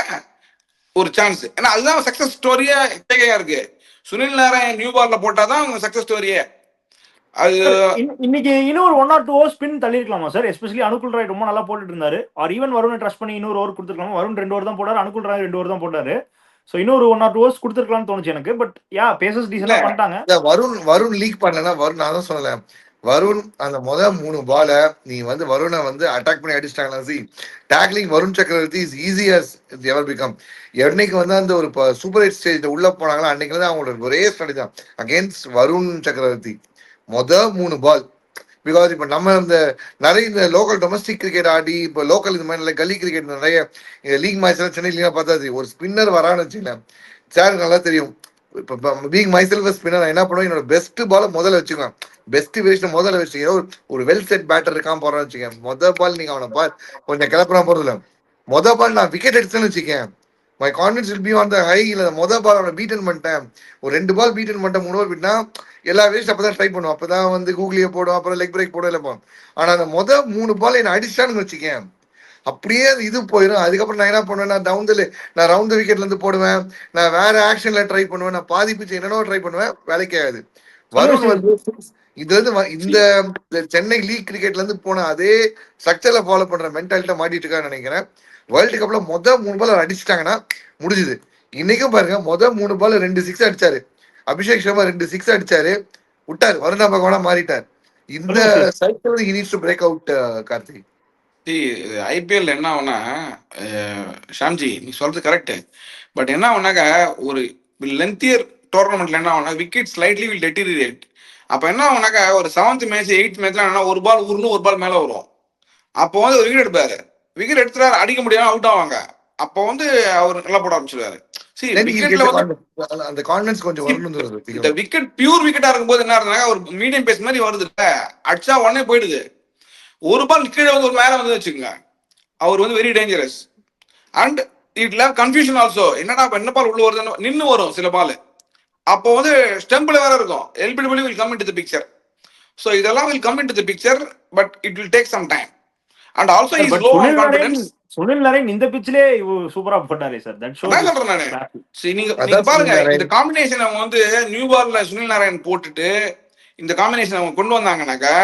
ஒரு சான்ஸ். ஏன்னா அதுதான் சக்சஸ் ஸ்டோரியே இருக்கு. சுனில் நாராயண் நியூ பால்ல போட்டாதான் அவங்க சக்சஸ் ஸ்டோரியே. அது இன்னைக்கு இன்னொரு 1 or 2 ஓவர் ஸ்பின் தள்ளி இருக்கலாமா சார்? எஸ்பெஷலி அனுகுல் ராய் ரொம்ப நல்லா போட்டுட்டு இருந்தாரு. ஆர் ஈவன் வருண் ட்ரஸ்ட் பண்ணி இன்னொரு ஓவர் கொடுத்துருக்கலாம். வருண் 2 ஓவர் தான் போட்டாரு, அனுகுல் ராய் 2 ஓவர் தான் போட்டாரு. சோ இன்னொரு 1 or 2 ஓவர்ஸ் கொடுத்துருக்கலாம்னு தோணுச்சு எனக்கு. பட் யா பேசஸ் டீசென்ட்டா பண்ணிட்டாங்க. வருண் லீக் பண்ணலனா வருண் நான் தான் சொல்லல. வருண் அந்த முதல் 3 பால நீ வந்து வருணை வந்து அட்டாக் பண்ணி அடிச்சிட்டாங்களா? C tackling Varun Chakravarthy is easy as it ever become. என்னைக்கு வந்து அந்த ஒரு சூப்பர் ஹிட் ஸ்டேஜ்ல உள்ள போனாங்களா அன்னைக்கு வந்து அவங்களோட ஒரே ஸ்ட்ராட்டஜி தான் அகேன்ஸ்ட் வருண் சக்கரவர்த்தி. முதல் 3 பால். பிகாஸ் இப்போ நம்ம இந்த நிறைய இந்த லோக்கல் டொமஸ்டிக் கிரிக்கெட் ஆடி இப்போ லோக்கல் இந்த மாதிரி கல்லி கிரிக்கெட் நிறைய லீக் மேட்ச் சென்னையிலாம் பார்த்தா ஒரு ஸ்பின்னர் வரான்னு வச்சுக்கேன் சார் நல்லா தெரியும். இப்போ பீங் மைசெல்ஃப் ஸ்பின்னர் என்ன பண்ணுவேன், என்னோட பெஸ்ட் பாலை முதல்ல வச்சுக்குவேன். பெஸ்ட் வேஸ்ட் முதல்ல வச்சுக்கேன். ஒரு வெல் செட் பேட்டர் இருக்காம போறான்னு வச்சுக்கேன். முதல் பால் நீங்க அவனை பால் கொஞ்சம் கிளப்புறான் போறதுல முதல் பால் நான் விக்கெட் எடுத்தேன்னு வச்சுக்கேன், my confidence will be on the high. இல்லை முதல் பால் அவனை பீட்டன் பண்ணிட்டேன், ஒரு 2 பால் பீட்டன் பண்ணிட்டேன், 3 ஓவர் விட்டா எல்லா வேஸ்ட் அப்பதான் ட்ரை பண்ணுவோம். அப்பதான் வந்து கூகுளியே போடும், அப்புறம் லெக் பிரேக் போடும் இல்லை. ஆனா அந்த முதல் 3 பால் என்ன அடிச்சான்னு வச்சுக்கேன், அப்படியே அது இது போயிடும். அதுக்கப்புறம் நான் என்ன பண்ணுவேன், நான் ரவுண்ட் விக்கெட்ல இருந்து போடுவேன், நான் வேற ஆக்ஷன்ல ட்ரை பண்ணுவேன், நான் பாதி பிச்சு என்னென்னோ ட்ரை பண்ணுவேன், வேலைக்கே ஆகாது. வருண் வந்து இது வந்து இந்த சென்னை லீக் கிரிக்கெட்ல இருந்து போன அதே ஸ்ட்ரக்சர்ல ஃபாலோ பண்ற மென்டாலிட்டி மாட்டிட்டு இருக்கான்னு நினைக்கிறேன். வேர்ல்டு கப்ல 3 பால் அடிச்சிட்டாங்கன்னா முடிஞ்சுது. இன்னைக்கும் பாருங்க 3 பால் 2 6 அடிச்சாரு. அபிஷேக் சர்மா 2 6 அடிச்சாரு, விட்டாரு. வருணா பகவானா மாறிட்டார். இந்த cycle he needs to break out, Karthik. IPL என்ன ஆகுனா ஷாம்ஜி நீ சொல்றது கரெக்ட். பட் என்ன ஆகுனாக்கா ஒரு லென்த்தியர் டோர்னமெண்ட்ல என்ன ஆகுனா விக்கெட் ஸ்லைட்லி வில் டெட்டீரியேட். அப்போ என்ன ஆகுனாக்கா ஒரு 7th மேட்ச் 8th மேட்ச்ல என்ன ஒரு பால் ஊர்னு ஒரு பால் மேலே வரும். அப்போ வந்து ஒரு விக்கெட் எடுப்பாரு, விக்கெட் எடுத்துறாரு, அடிக்க முடியாம அவுட் ஆவாங்க. அப்போ வந்து அவர் நல்லா போட ஆரம்பிச்சிருவாரு. விக்கெட்ல வந்து அந்த கான்ஃபிடன்ஸ் கொஞ்சம் வரணும். இந்த விக்கெட் பியூர் விக்கெட்டா இருக்கும்போது என்ன ஆகுதுன்னா ஒரு மீடியம் பேஸ் மாதிரி வருது, அடிச்சா உடனே போயிடுது. ஒரு பால் கீழே வந்து ஒரு மேல வந்து வச்சுக்கோங்க, அவர் வந்து வெரி டேஞ்சரஸ். அண்ட் இட்ல கன்ஃபியூஷன் ஆல்சோ, என்னடா என்ன பால் உள்ள வருதுன்னு நின்று வரும் சில பால். அப்போ வந்து ஸ்டெம்பில் வேற இருக்கும், LBW will come in to the picture. So இதெல்லாம் will come in to the picture, but it will take some time. And also is low on confidence. Sunil Narine இந்த பிட்ச்லயே சூப்பரா போட்டாரே சார். தட் ஷோ நான் சொல்றேன் நானு. நீங்க பாருங்க இந்த காம்பினேஷன் அவங்க வந்து நியூ பால்ல சுனில் நாராயண் போட்டுட்டு இந்த காம்பினேஷன் அவங்க கொண்டு வந்தாங்கன்னாக்கா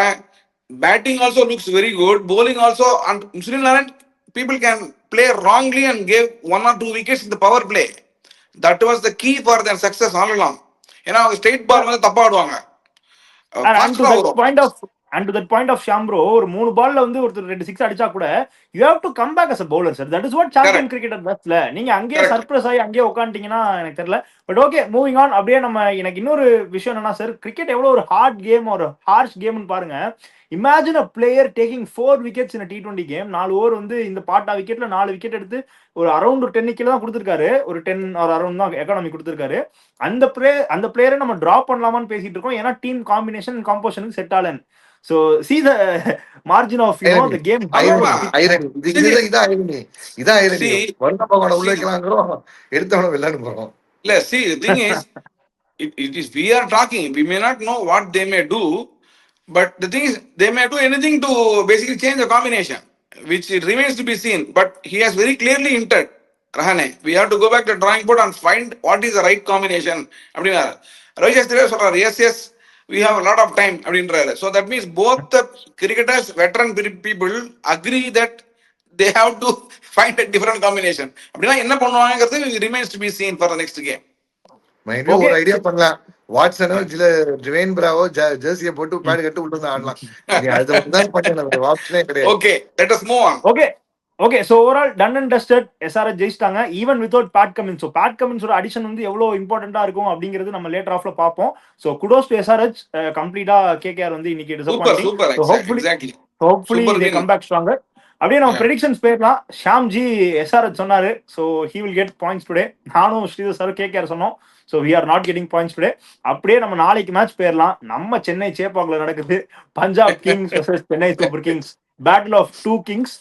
batting also looks very good, bowling also. And Sunil Narine people can play wrongly and gave 1 or 2 wickets in the power play. That was the key for their success all along. ஏன்னா அவங்க straight பால் வந்து தப்பா ஆடுவாங்க. And to that point of Shyam bro, ஒரு 3 பால்ல வந்து ஒருத்தர் 2 6 அடிச்சா கூட you have to come back as a bowler sir. That is what champion cricketer does. நீங்க அங்கேயே சர்ப்ரைஸ் ஆகி அங்கேயே உட்காந்துட்டீங்கன்னா எனக்கு தெரியல. But okay, moving on. அப்படியே நம்ம எனக்கு இன்னொரு விஷயம் என்னன்னா சார், கிரிக்கெட் எவ்வளவு ஒரு ஹார்ட் கேம், ஒரு ஹார்ஷ் கேம்னு பாருங்க. Imagine a player taking 4 wickets in a T20 game. 4 over வந்து இந்த பாட்டா விக்கெட்ல 4 விக்கெட் எடுத்து ஒரு அரௌண்ட் 10 கீழே தான் கொடுத்துருக்காரு, ஒரு 10 ஒரு அரௌண்ட் தான் எக்கானமி கொடுத்துருக்காரு. அந்த பிளேயரை நம்ம டிராப் பண்ணலாமான்னு பேசிட்டு இருக்கோம், ஏன்னா டீம் காம்பினேஷன் காம்போசிஷனுக்கு செட் ஆகலன்னு. So see the margin of the game. See, the thing is, it is we are talking. We may not know what they may do, but the thing is they may do anything to basically change the combination, which it remains to be seen. But he has very clearly hinted, Rahane, we have to go back to the drawing board and find what is the right combination. அப்படினா ரோஹித் சொல்றாரு, yes we have a lot of time அப்படின்றாரு. So that means both the cricketers, veteran people agree that they have to find a different combination. அப்படினா என்ன பண்ணுவாங்கங்கிறது remains to be seen for the next game. Mind ஒரு idea பண்ணலாம், வாட்சனோ இல்ல ஜுவேன் Bravo ஜெர்சியை போட்டு bad கட்டு விட்டு வந்து ஆடலாம். அது தான் பண்ணல, ஆப்ஷனே கிடையாது. Okay, let us move on. Okay, so overall done and dusted. SRH ஜெயிச்சிட்டாங்க even without Pat Cummins. So Pat Cummins ஓட அடிஷன் வந்து எவ்வளவு இம்பார்ட்டண்டா இருக்கும் அப்படிங்கிறது நம்ம லேட்டர் ஆஃப்ல பாப்போம். So kudos to SRH. கம்ப்ளீட்டா KKR வந்து இன்னைக்கு disappointing. Super, hopefully they come back stronger. அப்படியே நம்ம ப்ரெடிக்ஷன்ஸ் போயிடலாம். ஷாம்ஜி SRH சொன்னாரு, so he will get points today. நானும் ஸ்ரீதர் சார் KKR சொன்னோம், so we are not getting points today. அப்படியே நம்ம நாளைக்கு மேட்ச் போயிடலாம். நம்ம சென்னை சேப்பாக்ல நடக்குது, Punjab kings vs Chennai super kings, battle of 2 kings.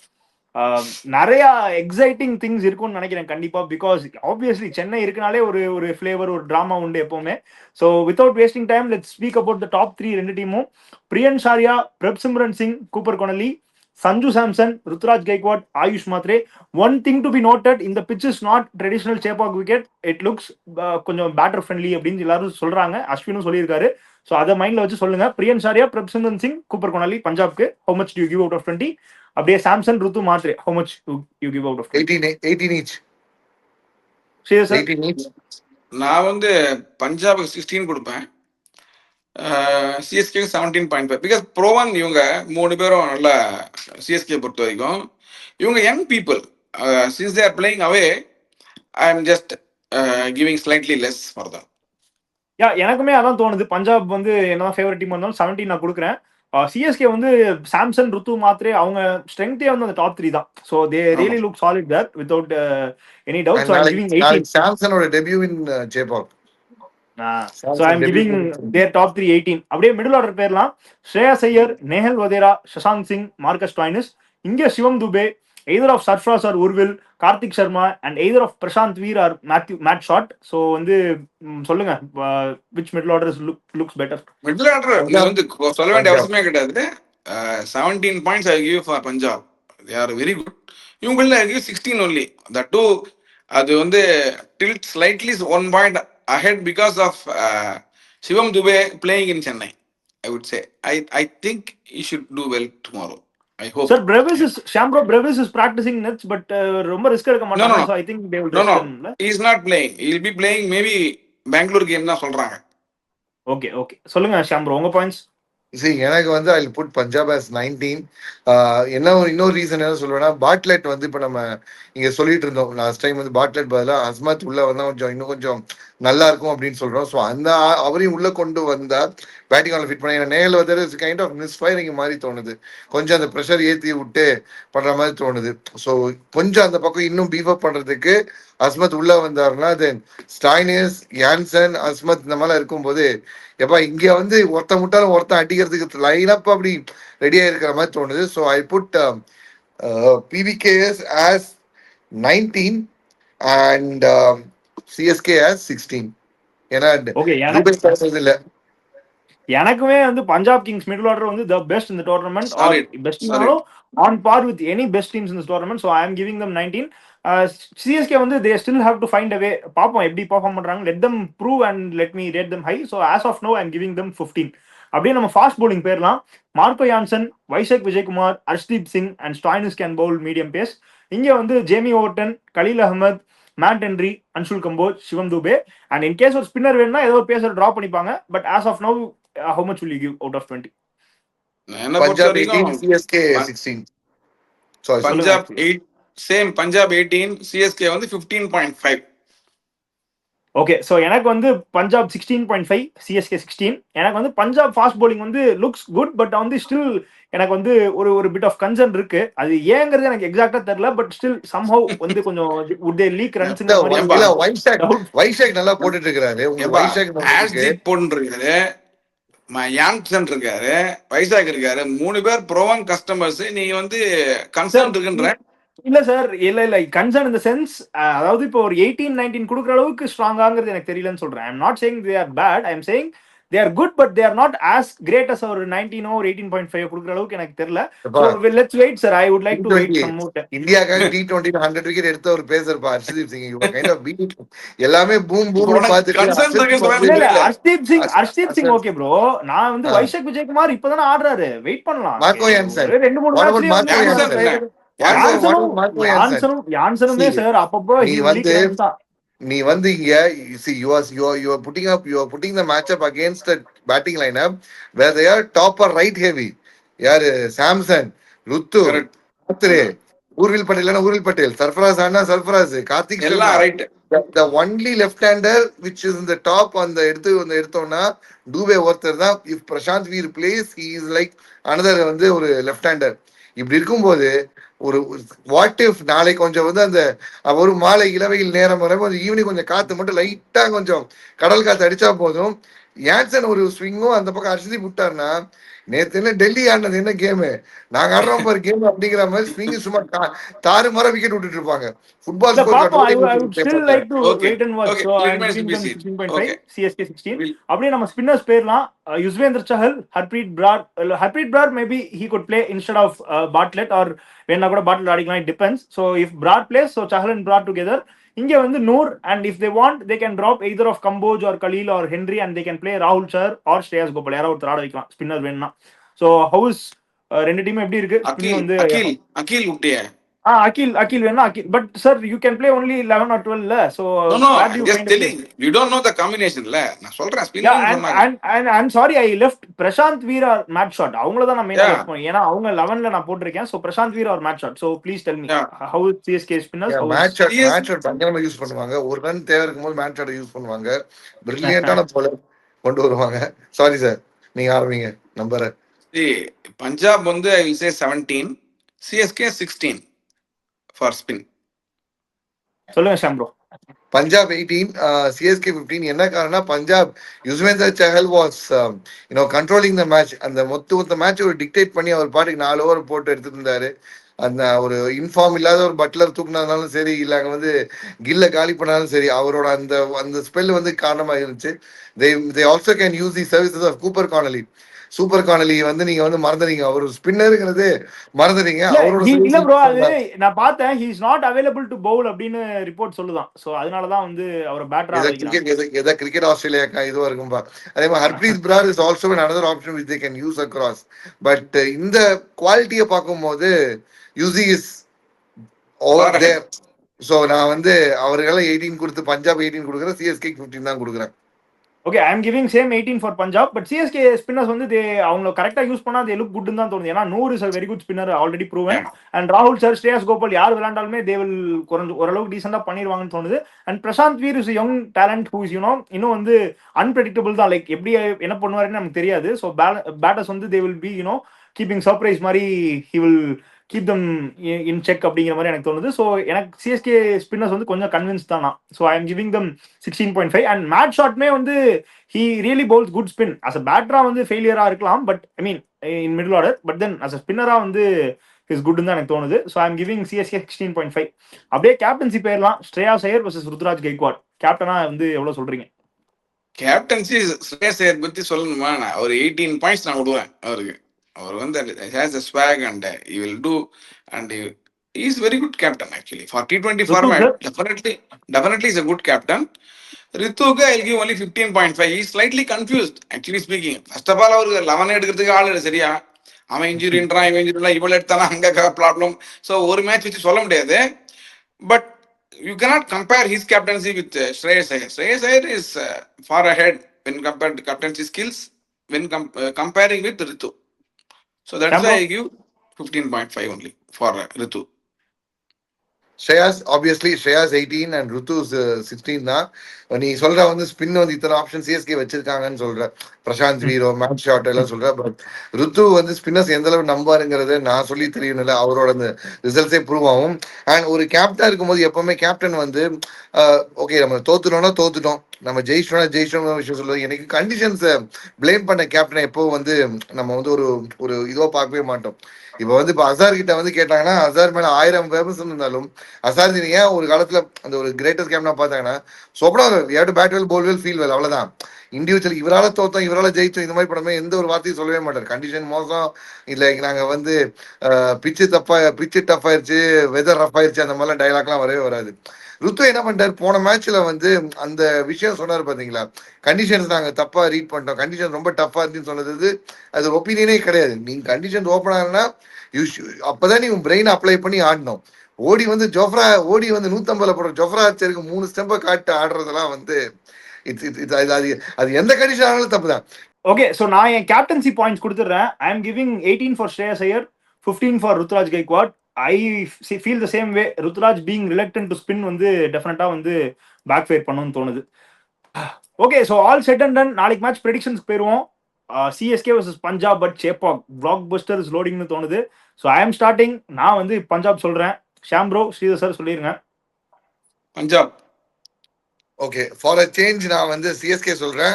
நிறைய எக்ஸைட்டிங் திங்ஸ் இருக்கும்னு நினைக்கிறேன் கண்டிப்பா. பிகாஸ் ஆப்வியஸ்லி சென்னை இருக்குனாலே ஒரு ஃபிளேவர், ஒரு டிராமா உண்டு எப்பவுமே. So without wasting time, let's speak about the top 3 ரெண்டு டீமும். Priyansh Arya, Prabhsimran Singh, Cooper Connolly, Sanju Samson, Ruturaj Gaikwad, Ayush Mhatre. One thing to be noted, இந்த pitch is not traditional Chepauk wicket. It looks கொஞ்சம் பேட்டர் ஃப்ரெண்ட்லி அப்படின்னு எல்லாரும் சொல்றாங்க, அஸ்வினும் சொல்லியிருக்காரு. ஸோ அதை மைண்ட்ல வச்சு சொல்லுங்க. பிரியன் ஷாரியா, பிரப்சிம்ரன் சிங், கூப்பர் கொனலி பஞ்சாப்க்கு how much do you give out of 20? அப்படியே சாம்சன், ருத்து Mhatre, how much you give out of 18 each? நான் வந்து பஞ்சாபுக்கு 16 கொடுப்பேன், சிஎஸ்கே 17.5. பிகாஸ் ப்ரோவன் இவங்க 3 பேரும் நல்லா சிஎஸ்கே பொறுத்த வரைக்கும் இவங்க young people. Since they are playing away, I am just giving slightly less for them. எனக்குமே அதான் தோணுது. பஞ்சாப் வந்து என்னதான் ஃபேவரட் டீம் இருந்தாலும் 17 நான் கொடுக்குறேன். சிஎஸ்கே வந்து சாம்சன், ருத்து மாத்ரே அவங்க ஸ்ட்ரெங்தே வந்து அந்த டாப் 3 தான். So they really look solid there without any doubt. So I am giving 18. சாம்சனோட debut in Chepauk. So I am giving their top 3 18. அப்படியே மிடில் ஆர்டர் பேர்லாம். Shreyas Iyer, Nehal Wadhera, Shashank Singh, Marcus Stoinis. இங்கே Shivam Dube, either of Sarfaraz or Urvil, Kartik Sharma, and either of Prashant Veer or Matt Short. So வந்து சொல்லுங்க, which middle order looks better? Middle order வந்து சொல்ல வேண்டிய அவசியமே கிடையாது. 17 points I give for Punjab. They are very good. இவங்கள இருக்கு 16 only. The two அது வந்து tilt slightly 1 point ahead because of Shivam Dube playing in Chennai. I would say. I think he should do well tomorrow. I hope. Sir Brevis is Shambro Brevis is practicing nets, but ரொம்ப risk எடுக்க No, மாட்டாங்க. no, So no. I think they will No, rest no. him. He's not playing. He'll be playing maybe Bangalore game தான் சொல்றாங்க. Okay okay சொல்லுங்க ஷாம்ப்ரோ உங்க points. See, எனக்கு வந்து I put Punjab as 19. என்ன இன்னொரு ரீசன் என்ன சொல்லுவேன்னா, பாட்லெட் வந்து இப்போ நம்ம இங்க சொல்லிட்டு இருந்தோம் லாஸ்ட் டைம் வந்து பாட்லெட் பதிலாக அஸ்மத் உள்ள வந்தா கொஞ்சம் இன்னும் கொஞ்சம் நல்லா இருக்கும் அப்படின்னு சொல்றோம். ஸோ அந்த அவரையும் உள்ள கொண்டு வந்தா பேட்டிங் ஆல ஃபிட் பண்ணி நேரில் வந்து கைண்ட் ஆஃப் மிஸ்ஃபயரிங் மாதிரி தோணுது. கொஞ்சம் அந்த ப்ரெஷர் ஏற்றி விட்டு பண்ற மாதிரி தோணுது. ஸோ கொஞ்சம் அந்த பக்கம் இன்னும் பீஃப் அப் பண்றதுக்கு அஸ்மத் உள்ள வந்தாருன்னா தென் ஸ்டாய்னிஸ் யான்சன் அஸ்மத் இந்த மாதிரிலாம் இருக்கும்போது எப்பா இங்க வந்து ஒருத்த முட்டாலும் ஒருத்தன் அடிக்கிறதுக்கு லைன் அப் அப்படி ரெடியா இருக்கிற மாதிரி தோணுது. So I put PBKS as 19 and CSK as 16. ஏன்னா ஓகே இல்ல எனக்குமே வந்து பஞ்சாப் கிங்ஸ் மிடில் ஆர்டர் வந்து த பெஸ்ட் இந்த டோர்னமெண்ட் ஆர் Solid. பெஸ்ட்னாலும் on par with any best teams இந்த tournament. So I am giving them 19. CSK வந்து they still have to find a way. பார்ப்போம் எப்படி பர்ஃபார்ம் பண்றாங்க. Let them prove and let me rate them high. So as of now I am giving them 15. அப்படியே நம்ம fast bowling பேர்லாம். Marco Jansen, Vyshak Vijaykumar, Arshdeep Singh and Stoinis can Pavul medium pace. இங்க வந்து Jamie Overton, Khaleel Ahmed, Matt Henry, Anshul Kamboj, Shivam Dube. And in case ஒரு spinner வேணும்னா ஏதோ ஒரு pacer drop பண்ணிப்பாங்க. But as of now how much will you give out of 20? Punjab 18, CSK 16. Sorry, Punjab 8, same Punjab 18, CSK வந்து 15.5. Okay so எனக்கு வந்து பஞ்சாப் 16.5, சிஎஸ்கே 16. எனக்கு வந்து பஞ்சாப் ஃபாஸ்ட் பவுலிங் வந்து லுக்ஸ் குட், பட் வந்து ஸ்டில் எனக்கு வந்து ஒரு பிட் ஆஃப் கன்சர்ன் இருக்கு. அது ஏங்கிறது எனக்கு எக்ஸாக்டா தெரியல. பட் ஸ்டில் சம்ஹவ் வந்து கொஞ்சம் would they leak runs Vizag நல்லா போட்டுட்டு இருக்காரு. உங்களுக்கு வைஷாக் ஹார்திக் போட்டுருக்காரு, யான்சன் இருக்காரு, வைசாக் இருக்காரு. 3 பேர் ப்ரோவன் கஸ்டமர்ஸ். நீங்க வந்து கன்சர்ன் இருக்குன்ற இல்ல சார், இல்ல கன்சர்ன் இந்த சென்ஸ், அதாவது இப்போ ஒரு 18-19 கொடுக்குற அளவுக்கு ஸ்ட்ராங்காங்கிறது எனக்கு தெரியலன்னு சொல்றேன். I am not saying they are bad, I am saying they are good, but they are not as great as our 19 or 18.5 கொடுக்குற அளவுக்கு எனக்கு தெரியல. So let's wait sir, I would like to wait some more time. இந்தியாக்காக T20 100 wicket எடுத்த ஒரு பேசர்ப்பா ஹர்ஷ்தீப் சிங். இவங்க kind of beat எல்லாமே boom boom பார்த்துட்டு இல்ல ஹர்ஷ்தீப் சிங் ஓகே ப்ரோ. நான் வந்து வைஷாக் விஜயகுமார் இப்பதானே ஆடுறாரு, வெயிட் பண்ணலாம். மார்க்கோ யான்சன் 2-3 யான்சனுமே சார் அப்பப்போ நீ வந்து இங்க see you are putting the matchup against the batting lineup where they are topper right heavy. யாரு சாம்சன், ருத்து, ராத்ரே, ஊர்வில் பட்டேல், சர்ஃபராஸ் ஆனா சர்ஃபராஸ், கார்த்திக் எல்லாம் right. the only left hander which is in the top அந்த எடுத்தோம்னா டூபே ஒருத்தர் தான். if Prashanth Veer plays he is like another வந்து ஒரு லெஃப்ட் ஹேண்டர். இப்படி இருக்கும்போது ஒரு வாட் இஃப் நாளைக்கு கொஞ்சம் வந்து அந்த ஒரு மாலை இளவையில் நேரம் வர கொஞ்சம் ஈவினிங் கொஞ்சம் காத்து மட்டும் லைட்டா கொஞ்சம் கடல் காத்து அடிச்சா போதும். யான்சன் ஒரு ஸ்விங்கும் அந்த பக்கம் ஹர்ஷ்தீப் விட்டாருன்னா, நேத்து என்ன டெல்லி ஆடினது என்ன கேமு, நாங்க ஆடுறோம் பாரு கேம் அப்படிங்கிற மாதிரி ஸ்விங் சும்மா தாறு மாற விக்கெட் விட்டுட்டு இருப்பாங்க. ஃபுட்பால் அப்படியே நம்ம ஸ்பின்னர்ஸ் பேர்லாம். Yuzvendra Chahal, Harpreet Brar maybe he could play instead of Bartlett, or வேணா கூட பாட்லெட் ஆடிக்கலாம், it depends. So if Brad plays, so Chahal and Brad together. இங்க வந்து Noor, and if they want they can drop either of Kamboj or Khalil or Henry and they can play Rahul Chahar or Shreyas Gopal. யாராவது ஒருத்தர் ஆட வைக்கலாம் spinner வேணும்னா. So how is ரெண்டு team எப்படி இருக்கு? அகில் விட்டியே. Akil வேணா Akil, but sir you can play only 11 or 12 la. So no just telling you don't know the combination la. நான் சொல்றேன் ஸ்பின்னர் சொன்னாங்க. and I'm sorry I left Prashant Veer or Matt Shot. அவங்கள தான் நான் மெயினா left பண்ணேன். ஏனா அவங்க 11ல நான் போட்டுருக்கேன். So Prashant Veer or Matt Shot. So please tell me how is CSK spinners? Matt Shot பயங்கரமா யூஸ் பண்ணுவாங்க. ஒரு ரன் தேவை இருக்கும்போது Matt Shot யூஸ் பண்ணுவாங்க. பிரில்லியன்ட்டான bowler கொண்டு வருவாங்க. சாரி சார், நீங்க ஆரம்பிங்க நம்பர். பஞ்சாப் வந்து I will say 17, CSK 16 for spin. சொல்லுங்க ஷாம் ப்ரோ. பஞ்சாப் 18, CSK 15. என்ன காரணம்னா Punjab Yuzvendra Chahal was controlling the match. அந்த மொத்த மேட்ச் ஒரு டிக்டேட் பண்ணி அவர் பாட்டுக்கு 4 ஓவர் போட்டு எடுத்துட்டு இருந்தாரு. அந்த ஒரு இன்ஃபார்ம் இல்லாத ஒரு பட்லர் தூக்குனாலும் சரி, இல்ல அங்க வந்து கில்ல காலி பண்ணாலும் சரி, அவரோட அந்த ஸ்பெல் வந்து காரணமா இருந்துச்சு. they also can use the services of Cooper Connolly. Cooper Connolly வந்து நீங்க வந்து மறந்துறீங்க. அவர் ஸ்பின்னருங்கிறது மறந்துறீங்க. இல்ல அவரோட இல்ல ப்ரோ, அது selection நான் பார்த்தேன், he is not available to bowl அப்படின்னு ரிப்போர்ட் சொல்லுதான். சோ அதனாலதான் வந்து அவரை பேட்டரா ஆட வைக்கிறாங்க. எதா கிரிக்கெட் ஆஸ்திரேலியா இதுவா இருக்கும்பா. அதே மாதிரி Harpreet Brar is also another option which they can use across. But இந்த குவாலிட்டியை பார்க்கும்போது Yuzi is over Far there. So நான் வந்து அவர்களெல்லாம் 18 கொடுத்து பஞ்சாப் 18 கொடுக்குறேன், சிஎஸ்கே 15 தான் கொடுக்குறேன். Okay, I am giving same 18 for Punjab. But CSK spinners வந்து அவங்க கரெக்டா யூஸ் பண்ணா தே லுக் குட்னு தான் தோணுது. ஏன்னா Noor is a very good spinner, already proven. And ராகுல் சார், ஸ்ரேயஸ் கோபால் யார் விளையாண்டாலுமே தே வில் ஓரளவுக்கு டீசெண்டா பண்ணிடுவாங்கன்னு தோணுது. And Prashant Veer is young talent who is இன்னும் வந்து அன்பிரடிக்டபிள் தான். லைக் எப்படி என்ன பண்ணுவாருன்னு நமக்கு தெரியாது. ஸோ பேட்டர்ஸ் வந்து they will be keeping surprise மாதிரி he will keep them in check அப்படிங்கிற மாதிரி எனக்கு தோணுது. ஸோ எனக்கு சிஎஸ்கே ஸ்பின்னர்ஸ் வந்து கொஞ்சம் கன்வின்ஸ் தான். So I am giving them 16.5. And Matt ஷாட்மே வந்து he really bowls good spin. as a batter வந்து ஃபெயிலியரா இருக்கலாம், but I mean in middle order, but then as a ஸ்பின்னரா வந்து இஸ் குட் தான் எனக்கு தோணுது. So I am giving CSK 16.5. அப்படியே captaincy பேர்லாம் ஸ்ரேயாஸ் ஐயர் வர்சஸ் ருத்ராஜ் கெய்க்வாட். கேப்டனா வந்து எவ்வளவு சொல்றீங்க? கேப்டன்சி ஸ்ரேயஸ் ஐயர் பத்தி சொல்லணுமா? நான் ஒரு 18 பாயிண்ட்ஸ் நான் விடுவேன் அவருக்கு. அவர் வந்து has a swag and he will do, and he is very good captain actually for T20 format. Definitely is a good captain. ரித்துக்கு I'll give only 15.5. He is slightly confused actually speaking. First of all, அவர் 11 எடுக்கிறதுக்கு ஆள் இல்லை சரியா. அவன் இன்ஜுரின்றான், இவன் இன்ஜுரிலாம், இவள் எடுத்தானா அங்கே problem. So ஒரு match வச்சு சொல்ல முடியாது. But you cannot compare his captaincy with Shreyas Iyer. Shreyas Iyer is far ahead when compared to captaincy skills when comparing with Ritu. So that's why I give 15.5 only for Ritu. Shreyas obviously Shreyas 18 and Ruthu 16 தான். நீ சொல்ற வந்து spin வந்து இத்தனை option CSK வச்சிருக்காங்கன்னு சொல்ற, Prashanth Viro mat shot எல்லாம் சொல்ற. பட் ருத்து வந்து ஸ்பின்னர்ஸ் எந்த அளவு நம்பாருங்கிறத நான் சொல்லி தெரியணும்ல, அவரோட அந்த ரிசல்ட்ஸே ப்ரூவ் ஆகும். அண்ட் ஒரு கேப்டனா இருக்கும்போது எப்பவுமே கேப்டன் வந்து ஓகே நம்ம தோத்துட்டோம், நம்ம ஜெயிச்சிட்டோம் விஷயம் சொல்லுவது. எனக்கு கண்டிஷன்ஸை பிளேம் பண்ண கேப்டனை எப்போ வந்து நம்ம வந்து ஒரு இதுவா பார்க்கவே மாட்டோம். இப்போ வந்து இப்போ அசார் கிட்ட வந்து கேட்டாங்கன்னா அசார் மேல 1000 விமர்சனம் இருந்தாலும் அசார் ஏன் ஒரு காலத்துல அந்த ஒரு கிரேட்டஸ்ட் கேப்டனா பார்த்தாங்கன்னா சோப்பனா பேட் வெல் போல் வெல் ஃபீல் வெல், அவ்வளவுதான். இண்டிவிஜுவல் இவரால தோத்தோம் இவரால ஜெயிச்சோம் இந்த மாதிரி படமே எந்த ஒரு வார்த்தையும் சொல்லவே மாட்டார். கண்டிஷன் மோசம் இல்லை, நாங்க வந்து பிச்சு டஃப் ஆயிருச்சு, வெதர் ரஃப் ஆயிருச்சு, அந்த மாதிரிலாம் டைலாக்லாம் வரவே வராது. ருத்து என்ன பண்ணிட்டாரு, போன மேட்ச்ல வந்து அந்த விஷயம் சொன்னாரு பாத்தீங்களா, கண்டிஷன்ஸ் நாங்க தப்பா ரீட் பண்ணிட்டோம், கண்டிஷன் ரொம்ப டஃபா இருந்துன்னு சொன்னது அது ஒப்பீனியனே கிடையாது. நீங்க கண்டிஷன் ஓப்பன் ஆகுனா அப்பதான் நீங்க பிரெயின் அப்ளை பண்ணி ஆடணும். ஓடி வந்து 150 போடுற ஜோஃப்ரா ஆர்ச்சருக்கு 3 ஸ்டெம்பை காட்டு ஆடுறதெல்லாம் வந்து அது எந்த கண்டிஷன் ஆனாலும் தப்பு தான். ஓகே, ஸோ நான் என் கேப்டன்சி பாயிண்ட்ஸ் கொடுத்துட்றேன். I am giving 18 for Shreyas Iyer, 15 for Ruturaj Gaikwad. I feel the same way. Ruturaj being reluctant to spin வந்து டெஃபினட்டா வந்து பேக் ஃபயர் பண்ணணும்னு தோணுது. Okay, so all set and done. நாளைக்கு மேட்ச் ப்ரெடிக்ஷன்ஸ்க்கு போயிருவோம். CSK versus Punjab, but Chepauk blockbuster is லோடிங்னு தோணுது. So I am starting. நான் வந்து பஞ்சாப் சொல்றேன். ஷாம் ப்ரோ, ஸ்ரீதர் சார் சொல்லிருங்க. Punjab. Okay, for a change நான் வந்து சிஎஸ்கே சொல்றேன்.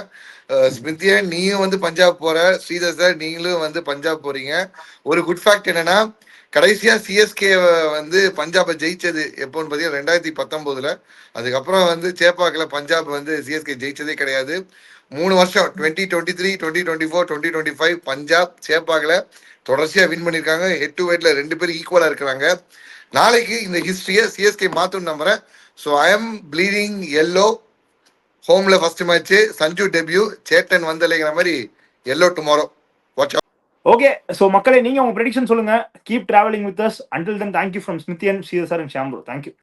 ஸ்மிருதியா நீயும் வந்து பஞ்சாப் போற, ஸ்ரீதர் சார் நீங்களும் வந்து பஞ்சாப் போறீங்க. ஒரு குட் ஃபேக்ட் என்னன்னா, கடைசியா சிஎஸ்கே வந்து பஞ்சாபை ஜெயிச்சது எப்போன்னு பார்த்தீங்கன்னா 2019. அதுக்கப்புறம் வந்து சேப்பாக்கில் பஞ்சாப் வந்து சிஎஸ்கே ஜெயிச்சதே கிடையாது. 3 வருஷம் 2023, 2024, 2025 பஞ்சாப் சேப்பாக்கில் தொடர்ச்சியா வின் பண்ணியிருக்காங்க. ஹெட் டு ஹெட்ல 2 பேரும் ஈக்குவலா இருக்கிறாங்க. நாளைக்கு இந்த ஹிஸ்டரியை சிஎஸ்கே மாத்தும் நம்புறேன். So I am bleeding yellow. ஹோம்ல ஃபர்ஸ்ட் மேட்ச் சஞ்சு டெபியூ, சேட்டன் வந்தலைங்கிற மாதிரி yellow tomorrow. Watch out. Okay, so மக்களே நீங்க உங்க ப்ரெடிக்ஷன் சொல்லுங்க. Keep travelling with us. Until then thank you from ஸ்மித்தியன், Sridhar sir and Sham bro. Thank you.